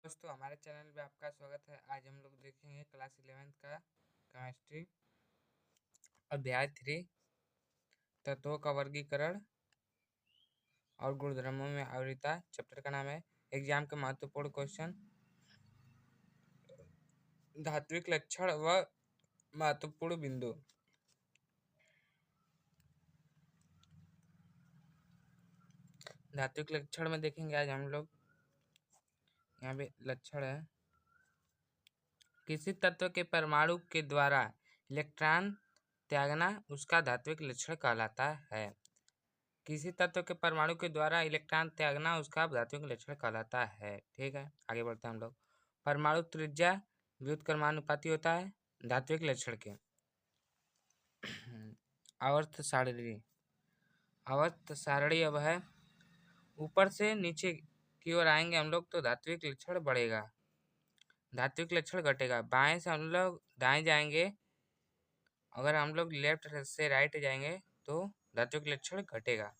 दोस्तों हमारे चैनल पे आपका स्वागत है। आज हम लोग देखेंगे क्लास 11th का केमिस्ट्री अध्याय 3 तत्वों का वर्गीकरण और गुणधर्मों में आवृत्ता। चैप्टर का नाम है एग्जाम के महत्वपूर्ण क्वेश्चन, धात्विक लक्षण व महत्वपूर्ण बिंदु। धात्विक लक्षण में देखेंगे आज हम लोग, यहाँ पे लक्षण है किसी तत्व के परमाणु के द्वारा इलेक्ट्रॉन त्यागना उसका धात्विक लक्षण कहलाता है। किसी तत्व के परमाणु के द्वारा इलेक्ट्रॉन त्यागना उसका धात्विक लक्षण कहलाता है। ठीक है, आगे बढ़ते हैं हम लोग। परमाणु त्रिज्या व्युत्क्रमानुपाती होता है धात्विक लक्षण के। आवर्त सारणी अब है, ऊपर से नीचे की ओर आएंगे हम लोग तो धात्विक लक्षण बढ़ेगा, धात्विक लक्षण घटेगा। बाएं से हम लोग दाएं जाएंगे, अगर हम लोग लेफ्ट से राइट जाएंगे तो धात्विक लक्षण घटेगा।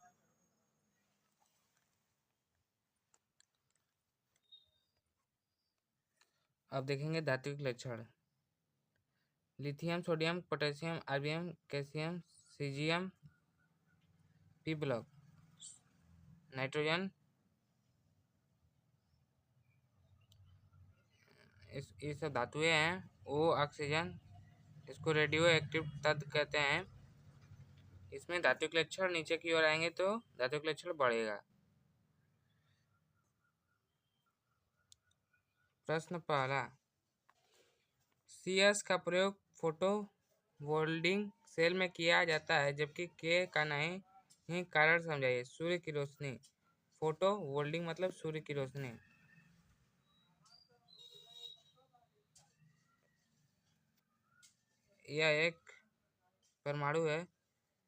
अब देखेंगे धात्विक लक्षण। Lithium, sodium, potassium, rubidium, calcium, caesium, P block, nitrogen, ये सब धातुएं हैं। ओ ऑक्सीजन, इसको रेडियो एक्टिव तत्व कहते हैं। इसमें धात्विक लक्षण नीचे की ओर आएंगे तो धात्विक लक्षण बढ़ेगा। प्रश्न पहला, CS का प्रयोग फोटो वोल्डिंग सेल में किया जाता है जबकि K का नहीं ही कारण समझाइए। सूर्य की रोशनी, फोटो वोल्डिंग मतलब सूर्य की रोशनी। यह एक परमाणु है,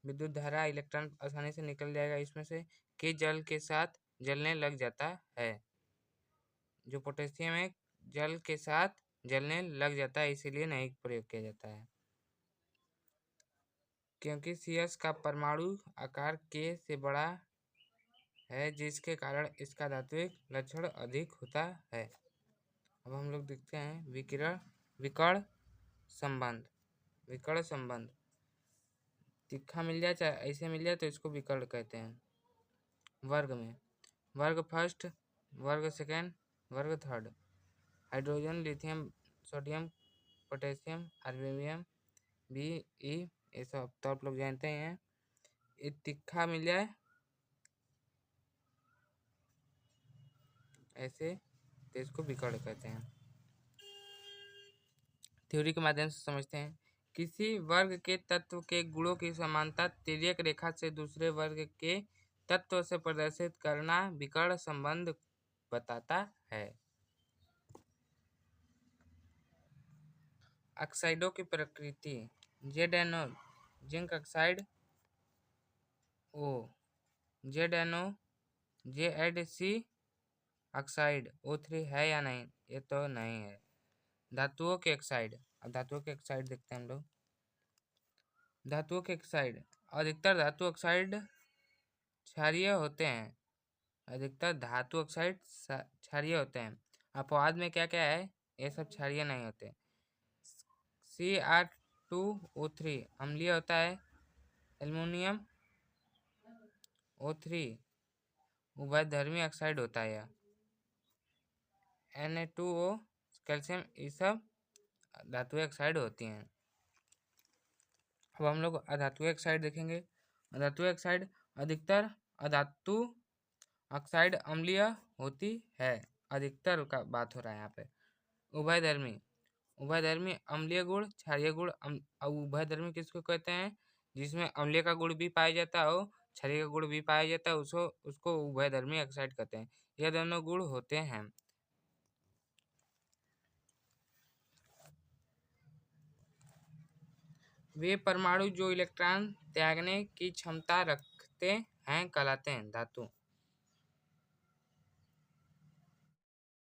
विद्युत धारा इलेक्ट्रॉन आसानी से निकल जाएगा इसमें से। K जल के साथ जलने लग जाता है, जो पोटेशियम है जल के साथ जलने लग जाता है, इसीलिए नहीं प्रयोग किया जाता है। क्योंकि CS का परमाणु आकार K से बड़ा है जिसके कारण इसका धात्विक लक्षण अधिक होता है। अब हम लोग देखते हैं विकर्ण संबंध। तीखा मिल जाए चाहे ऐसे मिल जाए तो इसको विकर्ण कहते हैं। वर्ग में वर्ग फर्स्ट, वर्ग सेकेंड, वर्ग third. Hydrogen, lithium, sodium, potassium, rubidium, BE, ये सब तो आप लोग जानते हैं। ये तीखा मिल जाए ऐसे तो इसको विकर्ण कहते हैं। थ्योरी के माध्यम से समझते हैं। किसी वर्ग के तत्व के गुणों की समानता तिर्यक रेखा से दूसरे वर्ग के तत्व से प्रदर्शित करना विकर्ण संबंध बताता है। ऑक्साइडों की प्रकृति, ZnO zinc oxide O, ZnO ZC oxide O3 है या नहीं? ये तो नहीं है। धातुओं के ऑक्साइड, अब धातुओं के ऑक्साइड देखते हैं हम लोग। धातुओं के ऑक्साइड, अधिकतर धातु ऑक्साइड क्षारीय होते हैं। अधिकतर धातु ऑक्साइड क्षारीय होते हैं। अपवाद में क्या क्या है? ये सब क्षारीय नहीं होते। Cr2O3 अम्लीय होता है। एल्युमिनियम O3 उभयधर्मी ऑक्साइड होता है। Na2O कैल्शियम, ये सब धातुएं ऑक्साइड होती हैं। अब हम लोग अधातुएं ऑक्साइड देखेंगे। अधातुएं ऑक्साइड, अधिकतर अधातु ऑक्साइड अम्लीय होती है। अधिकतर का बात हो रहा है यहाँ पे। उभयधर्मी अम्लीय गुण, क्षारीय गुण। उभयधर्मी किसको कहते हैं? जिसमें अम्लीय का गुण भी पाया जाता हो, क्षारीय का गुण भी पाया जाता है, उसको उभयधर्मी ऑक्साइड कहते हैं। यह दोनों गुण होते हैं। वे परमाणु जो इलेक्ट्रॉन त्यागने की क्षमता रखते हैं कहलाते हैं धातु।